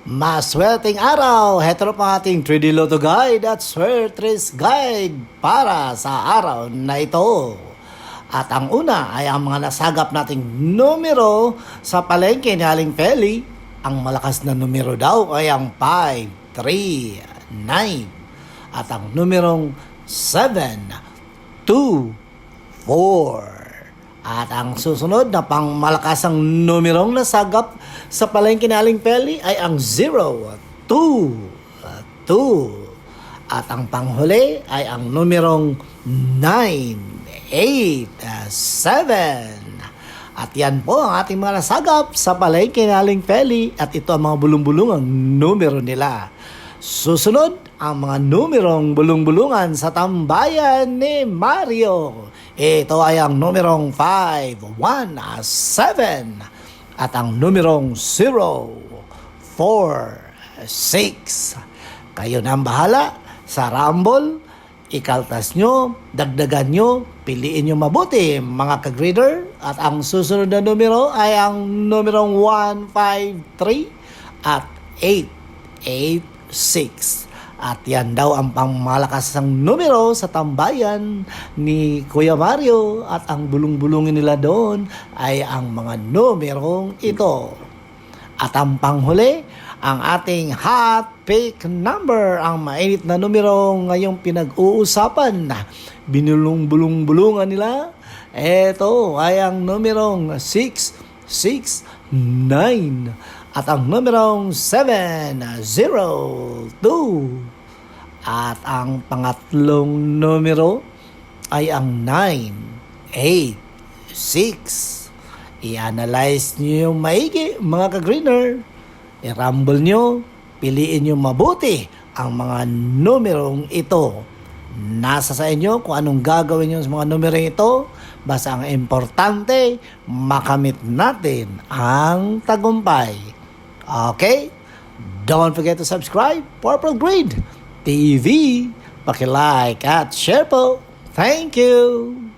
Maswerteng araw! Heto na po ang ating 3D Lotto Guide at Swertres Guide para sa araw na ito. At ang una ay ang mga nasagap nating numero sa palengke ni Aling Feli. Ang malakas na numero daw ay ang 5, 3, 9. At ang numerong 7, 2, 4. At ang susunod na pangmalakasang numerong nasagap sa palengke ni Aling Feli ay ang 0, 2, 2. At ang panghuli ay ang numerong 9, 8, 7. At yan po ang ating mga nasagap sa palengke ni Aling Feli. At ito ang mga bulong-bulungang numero nila. Susunod ang mga numerong bulong-bulungan sa tambayan ni Mario. Ito ay ang numerong 5, 1, 7. At ang numerong 0, 4, 6. Kayo na ang bahala sa Rumble. Ikaltas nyo, dagdagan nyo, piliin nyo mabuti mga ka-greeter. At ang susunod na numero ay ang numerong 1, 5, 3 at 8, 8, 6. At yan daw ang pangmalakasang numero sa tambayan ni Kuya Mario. At ang bulong-bulungin nila doon ay ang mga numerong ito. At ang panghuli, ang ating hot pick number, ang mainit na numero ngayong pinag-uusapan na binulong-bulong-bulungan nila. Ito ay ang numerong 6, 6, 9. At ang numerong 7, 0, 2. At ang pangatlong numero ay ang 9, 8, 6. I-analyze nyo yung maigi mga ka-greener. I-rumble nyo, piliin nyo mabuti ang mga numerong ito. Nasa sa inyo kung anong gagawin nyo sa mga numerong ito. Basta ang importante, makamit natin ang tagumpay. Okay? Don't forget to subscribe, Purple Grid TV. Paki-like at share po. Thank you!